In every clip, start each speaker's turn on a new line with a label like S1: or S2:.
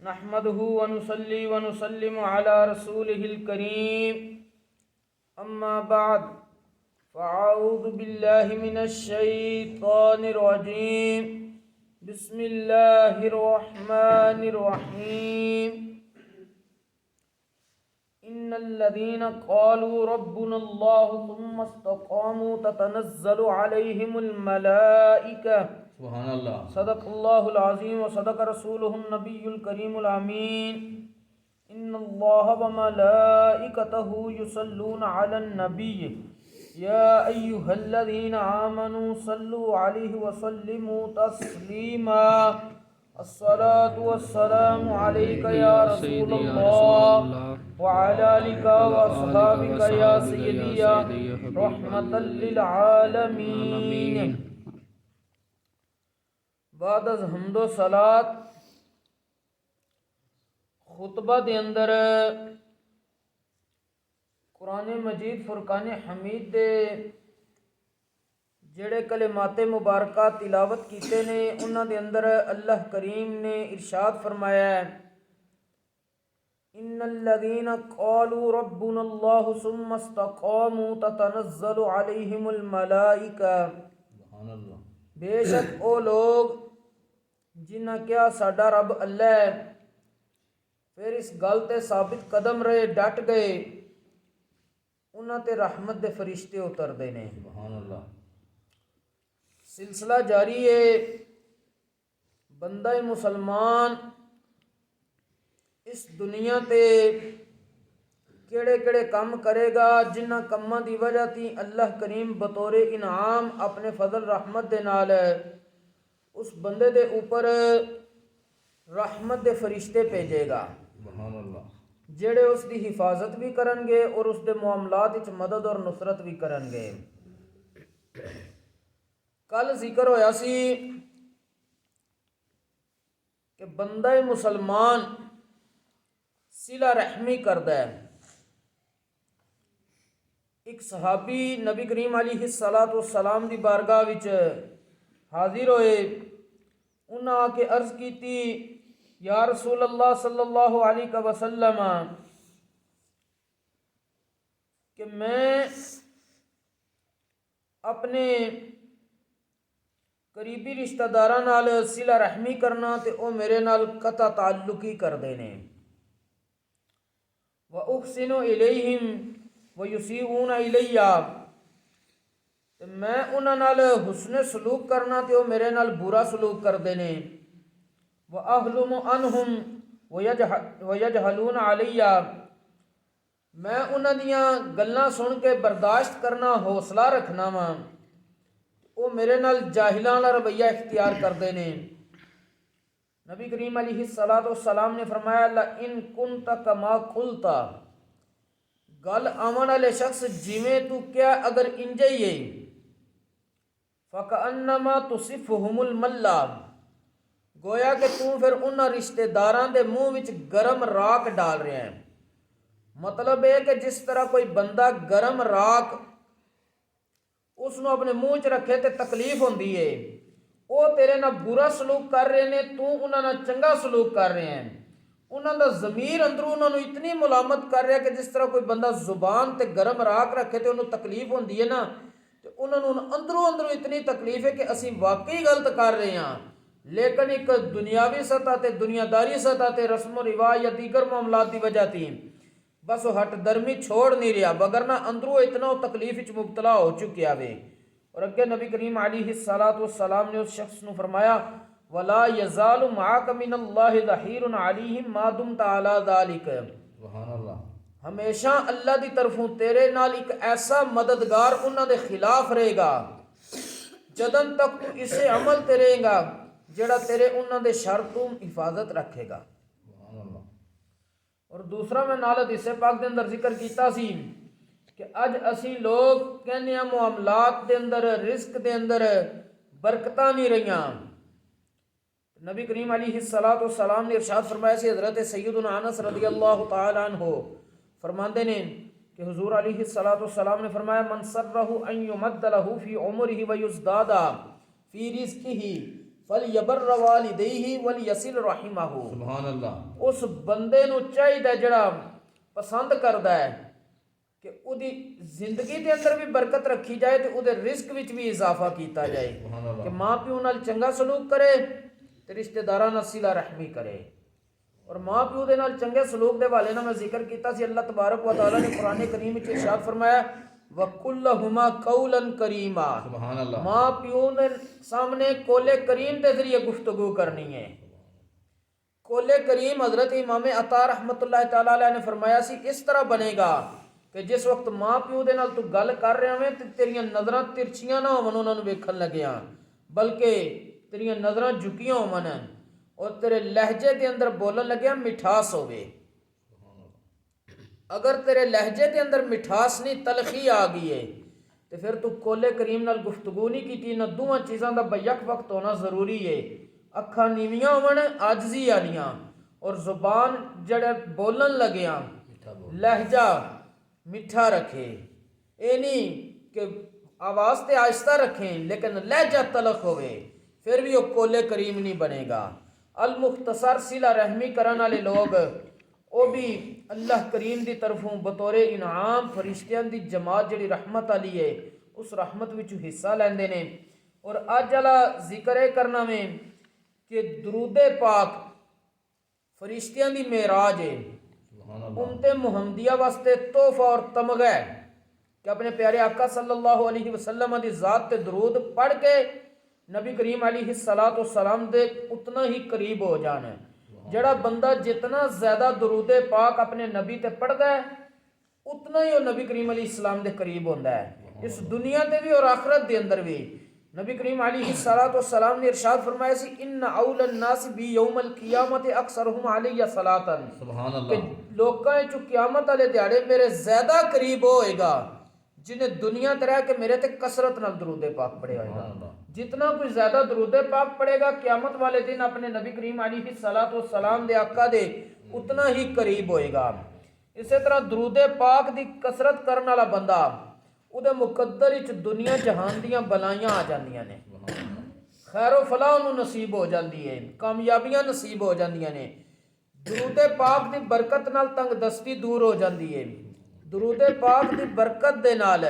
S1: نحمده ونصلي ونسلم على رسوله الكريم أما بعد فأعوذ بالله من الشيطان الرجيم بسم الله الرحمن الرحيم إن الذين قالوا ربنا الله ثم استقاموا تتنزل عليهم الملائكة
S2: سبحان اللہ.
S1: صدق اللہ العظیم وصدق رسولہ النبی الکریم الامین. ان اللہ وملائکتہ یصلون علی النبی یا ایہا الذین آمنوا صلوا علیہ وسلموا تسلیما. الصلاة والسلام علیک یا رسول اللہ وعلی آلک واصحابک یا سیدی یا رحمتا للعالمین. بعد از حمد و صلات خطبہ دے اندر قرآن مجید فرقان حمید دے جڑے کلمات مبارکہ تلاوت کیتے نے انہاں دے اندر اللہ کریم نے ارشاد فرمایا ہے ان الذین قالوا ربنا اللہ ثم استقاموا تتنزل علیہم الملائکہ.
S2: سبحان اللہ.
S1: بے شک او لوگ جنہ کیا ساڈا رب اللہ ہے پھر اس گل تے ثابت قدم رہے ڈٹ گئے انہاں تے رحمت دے فرشتے اتر دے نے.
S2: سبحان اللہ.
S1: سلسلہ جاری ہے. بندہ مسلمان اس دنیا تے کیڑے کیڑے کام کرے گا جنہ کماں دی وجہ تی اللہ کریم بطور انعام اپنے فضل رحمت دے نال اس بندے دے اوپر رحمت دے فرشتے بھیجے گا
S2: سبحان اللہ.
S1: جڑے اس دی حفاظت بھی کرن گے اور اس دے معاملات وچ مدد اور نصرت بھی کرن گے. کل ذکر ہویا سی کہ بندہ مسلمان صلہ رحمی کردا ہے. ایک صحابی نبی کریم علیہ السلام دی بارگاہ وچ حاضر ہوئے. انہاں آ کے عرض کیتی یا رسول اللہ صلی اللہ علیہ وسلم کہ میں اپنے قریبی رشتہ داراں نال صلہ رحمی کرنا تے او میرے نال قطع تعلقی کر دینے. وَأُحْسِنُ إِلَيْهِمْ وَيُسِيئُونَ إِلَيَّ میں انہاں نال حسن سلوک کرنا تے وہ میرے نال برا سلوک کر دینے. وَأَحْلُمُ عَنْهُمْ وَيَجْهَلُونَ عَلَيَّ میں انہاں دیاں گلاں سن کے برداشت کرنا حوصلہ رکھنا وا وہ میرے نال جاہلاں والا رویہ اختیار کر دینے. نبی کریم علیہ السلام نے فرمایا لَإِن كُنْتَ كَمَا قُلْتَ گل آمن والے شخص جویں تو کیا اگر انجے ہی ہے فَكَأَنَّمَا تُصِفُهُمُ الْمَلَّ گویا کہ تو پھر انہاں رشتہ داراں دے منہ وچ گرم راکھ ڈال رہے ہیں. مطلب ہے کہ جس طرح کوئی بندہ گرم راکھ اس نو اپنے منہ چ رکھے تے تکلیف ہوندی ہے وہ تیرے نال برا سلوک کر رہے نے تو انہاں نال چنگا سلوک کر رہے ہیں. انہاں دا ضمیر اندروں انہاں نو اتنی ملامت کر رہا کہ جس طرح کوئی بندہ زبان تے گرم راکھ رکھے تے انہوں تکلیف ہوندی ہے نا تے انہاں نو اندروں اتنی تکلیف ہے کہ اسی واقعی غلط کر رہے ہیں لیکن ایک دنیاوی سطح تے دنیاداری سطح تے رسم و رواج یا دیگر معاملات دی وجہ تھی بس وہ ہٹ درمی چھوڑ نہیں رہا وگرنہ اندروں اتنا وہ تکلیف وچ مبتلا ہو چکیا وے. اور اگے نبی کریم علیہ السلام نے اس شخص نو فرمایا وَلَا يَزَالُ مَعَكَ مِنَ اللَّهِ ظَهِيرٌ عَلَيْهِمْ مَا دُمْتَ عَلَى ذَلِكَ.
S2: سبحان اللہ.
S1: ہمیشہ اللہ دی طرفوں تیرے نال ایک ایسا مددگار انہاں دے خلاف رہے گا جدن تک تو اسے عمل تے رہے گا جڑا تیرے انہاں دے شر تو حفاظت رکھے گا.
S2: سبحان اللہ.
S1: اور دوسرا میں نال حدیث پاک دے اندر ذکر کیتا سی کہ اج اسی لوگ کہنے ہیں معاملات دے اندر رزق دے اندر برکتاں نہیں رہیاں. نبی کریم علیہ السلام نے ارشاد فرمایا سی حضرت سیدنا انس رضی اللہ تعالی عنہ فرماندے نے کہ حضور علیہ السلام نے فرمایا من سرہ ان یمد لہ فی عمرہ ویزداد فی رزقہ فَلْيَبَرَّ وَالِدَيْهِ وَلْيَصِلْ رَحِمَهُ.
S2: سبحان اللہ.
S1: اس بندے نو چاہیے جڑا پسند کردا ہے کہ او دی زندگی دے اندر بھی برکت رکھی جائے تے او دے رزق وچ بھی اضافہ کیتا جائے
S2: سبحان اللہ.
S1: کہ ماں پیو نال چنگا سلوک کرے تے رشتہ داراں نال صلہ رحمی کرے. اور ماں پیو دے نال چنگے سلوک دے والے نال میں ذکر کیتا سی اللہ تبارک و تعالی نے قرآن کریم وچ ارشاد فرمایا وَقُلْ لَهُمَا قَوْلًا كَرِيمًا.
S2: سبحان اللہ.
S1: ماں پیو نے سامنے کول کریم کے ذریعے گفتگو کرنی ہے. کول کریم حضرت امام عطا رحمۃ اللہ تعالی علیہ نے فرمایا سی اس طرح بنے گا کہ جس وقت ماں پیو دے نال تو گل کر رہا ہویں تے تیریاں نظراں ترچیاں نہ ہون انہاں نوں ویکھن لگیاں بلکہ تیریاں نظراں جھکیاں ہون اور تیرے لہجے دے اندر بولن لگیا مٹھاس ہوے. اگر تیرے لہجے دے اندر مٹھاس نہیں تلخی آ گئی ہے تو پھر تو کول کریم نال گفتگو نہیں کیتی. نہ دوواں چیزاں دا بیک وقت ہونا ضروری ہے. اکھاں نیویاں ہون عاجزی والیاں اور زبان جڑے بولن لگیاں لہجہ میٹھا رکھے. اے نہیں کہ آواز تے آہستہ رکھیں لیکن لہجہ تلخ ہوئے پھر بھی وہ کول کریم نہیں بنے گا. المختصر صلہ رحمی کرن والے لوگ وہ بھی اللہ کریم دی طرفوں بطور انعام فرشتیاں دی جماعت جڑی رحمت علی ہے اس رحمت وچ حصہ لیندے نے. اور اج والا ذکر ہے کرنا میں کہ درود پاک فرشتیاں دی معراج ہے. امت محمدیہ واسطے تحفہ اور تمغہ ہے کہ اپنے پیارے آقا صلی اللہ علیہ وسلم دی ذات تے درود پڑھ کے نبی کریم علیہ الصلوۃ والسلام دے اتنا ہی قریب ہو جانا ہے. جڑا بندہ جتنا زیادہ درود پاک اپنے نبی تے پڑھدا ہے اتنا ہی وہ نبی کریم علیہ السلام دے قریب ہوندا ہے اس دنیا تے بھی اور آخرت دے اندر بھی. نبی کریم علیہ الصلوۃ والسلام نے ارشاد فرمایا سی ان اول الناس بی یوم القیامت اکثرهم علی صلاۃ.
S2: سبحان
S1: کہ
S2: اللہ.
S1: لوکاں چ قیامت والے دیہڑے میرے زیادہ قریب ہوئے گا جنہیں دنیا تے رہ کے میرے تے کثرت نال درود پاک پڑھے ہوئے گا. جتنا کوئی زیادہ درود پاک پڑھے گا قیامت والے دن اپنے نبی کریم علیہ الصلوۃ والسلام دے آقا دے اتنا ہی قریب ہوئے گا. اسی طرح درود پاک دی کثرت کرن والا بندہ او دے مقدر وچ دنیا جہان دیاں بلائیاں آ جاندیاں نے خیر و فلاح انہوں نصیب ہو جاندی ہے کامیابیاں نصیب ہو جاندیاں نے. درود پاک دی برکت نال تنگ دستی دور ہو جاندی ہے. درود پاک دی برکت دے نال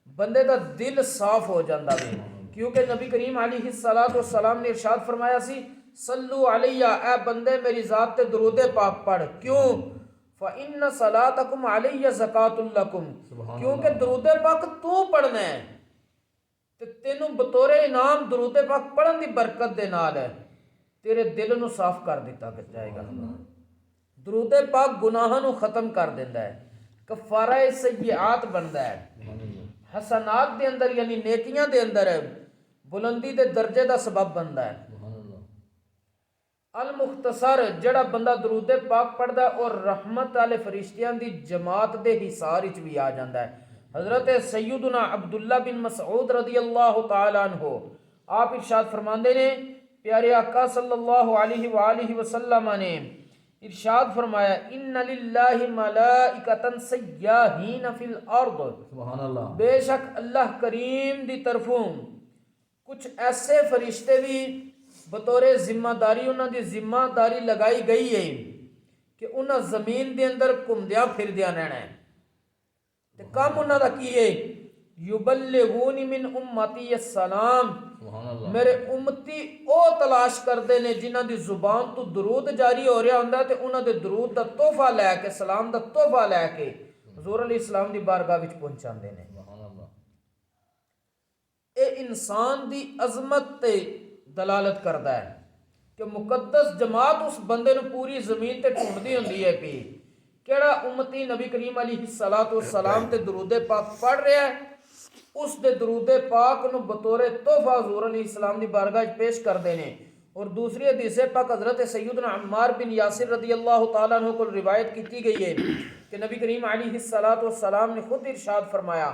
S1: بندے دا دل صاف ہو جاندا ہے کیونکہ نبی کریم علیہ الصلوۃ والسلام نے ارشاد فرمایا سی صلو علیہ اے بندے میری ذات تے درود پاک پڑھ. کیوں؟ فإن صلاتکم علیہ زکاۃ لکم. کیونکہ درود پاک تو پڑھنا ہے تے تینوں بطور انعام درود پاک پڑھن دی برکت دے نال تیرے دل نو صاف کر دیتا جائے گا. درود پاک گناہاں نو ختم کر دیندا ہے کفارہ سیئات بندا ہے حسنات دے اندر یعنی نیکیاں دے اندر بلندی دے درجے دا سبب بندا ہے. المختصر جڑا بندہ درود پاک پڑھدا اور رحمت والے فرشتیاں دی جماعت دے حصار وچ بھی آ جاندا ہے. حضرت سیدنا عبداللہ بن مسعود رضی اللہ تعالی عنہ آپ ارشاد فرماندے نے پیارے آقا صلی اللہ علیہ وآلہ وسلم نے ارشاد فرمایا ان للہ ملائکۃ سیاحین فی الارض.
S2: سبحان اللہ.
S1: بے شک اللہ کریم دی طرفوں کچھ ایسے فرشتے بھی بطور ذمہ داری انہاں دی ذمہ داری لگائی گئی ہے کہ انہاں زمین دے اندر گھومدیاں پھردیاں رہنا ہے تے کام انہاں دا کی ہے یبلغون من امتی السلام. میرے امتی او تلاش کردے نے جنہاں دی زبان تو درود جاری ہو رہا ہوندا تے انہاں دے درود دا تحفہ لے کے سلام دا تحفہ لے کے حضور علیہ السلام دی بارگاہ وچ پہنچاندے نے. اے انسان دی عظمت تے دلالت کردا ہے کہ مقدس جماعت اس بندے نو پوری زمین تے ڈھونڈدی ہوندی ہے پی کیڑا امتی نبی کریم علیہ الصلوۃ والسلام تے درود پاک پڑھ رہا ہے اس دے درود پاک نو بطور تحفہ حضور علیہ السلام دی بارگاہ پیش کردے نے. اور دوسری حدیث پاک حضرت سیدنا عمار بن یاسر رضی اللہ تعالیٰ عنہ کو روایت کی گئی ہے کہ نبی کریم علیہ الصلوۃ والسلام نے خود ارشاد فرمایا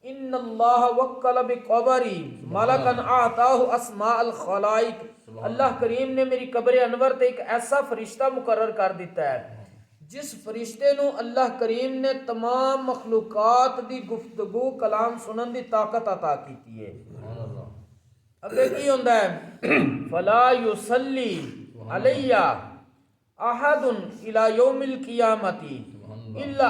S1: ان اللہ وکل بقبری ملکا اعطاہ اسماء الخلائق. اللہ کریم نے میری قبر انور تے ایک ایسا فرشتہ مقرر کر دیتا ہے جس فرشتے نو اللہ کریم نے تمام مخلوقات دی گفتگو کلام سنن دی طاقت عطا کیتی ہے. ਅੱਗੇ ਕੀ ਹੁੰਦਾ ਹੈ ਫਲਾ ਯੁਸੱਲੀ ਅਲੈਯਾ ਅਹਦੁਨ ਇਲਾ ਯੌਮਿਲ ਕਿਆਮਤੀ ਇਲਾ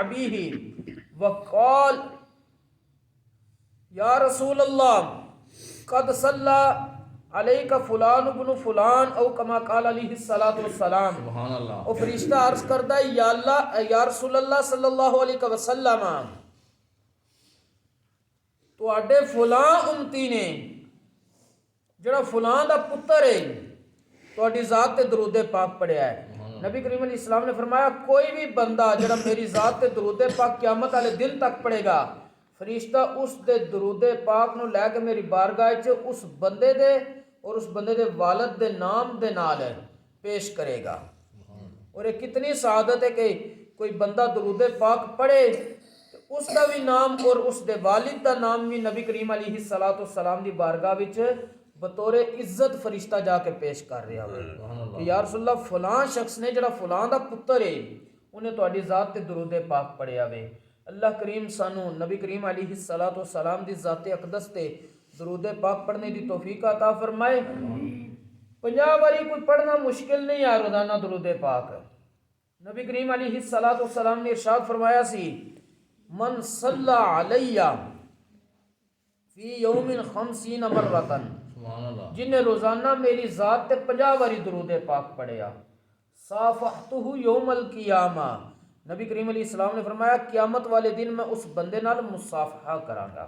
S1: ਅਬੀhi ਵਕਾਲ یا رسول اللہ قد صلی علیک فلان ابن فلان او کما قال علیہ الصلوۃ والسلام
S2: سبحان اللہ
S1: وہ فرشتہ عرض کرتا ہے یا اللہ یا رسول اللہ صلی اللہ علیہ وسلم تواڈے فلاں امتی نے جڑا فلاں دا پتر ہے تواڈی ذات تے درود پاک پڑھیا ہے نبی کریم علیہ السلام نے فرمایا کوئی بھی بندہ جڑا میری ذات تے درود پاک قیامت والے دن تک پڑھے گا فرشتہ اس دے درود پاک نو لے کے میری بارگاہ چ اس بندے دے اور اس بندے دے والد دے نام دے نال پیش کرے گا. اور یہ کتنی سعادت ہے کہ کوئی بندہ درود پاک پڑھے اس کا بھی نام اور اس دے والد دا نام بھی نبی کریم علیہ الصلوۃ والسلام دی بارگاہ وچ بطور عزت فرشتہ جا کے پیش کر رہا ہوئے کہ یا رسول اللہ فلاں شخص نے جڑا فلاں دا پتر ہے انہیں تہاڈی ذات تے درود پاک پڑھیا ہوئے. اللہ کریم سانو نبی کریم علیہ الصلوۃ والسلام دی ذات اقدس تے درود پاک پڑھنے دی توفیق عطا فرمائے. 50 باری کوئی پڑھنا مشکل نہیں ہے روزانہ درود پاک. نبی کریم علیہ الصلوۃ والسلام نے ارشاد فرمایا سی من صلی علی فی یوم 50 مرۃ جن نے روزانہ میری ذات تے 50 باری درود پاک پڑھیا صافحتہ یوم القیامہ نبی کریم علیہ السلام نے فرمایا قیامت والے دن میں اس بندے نال مصافحہ کراں گا.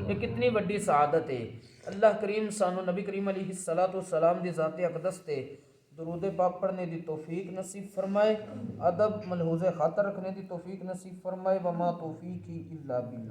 S1: یہ کتنی بڑی سعادت ہے. اللہ کریم سانو نبی کریم علیہ الصلوۃ والسلام دی ذات اقدس تے درود پاک پڑھنے دی توفیق نصیب فرمائے. ادب ملحوظ خاطر رکھنے دی توفیق نصیب فرمائے. وما توفیقی الا باللہ.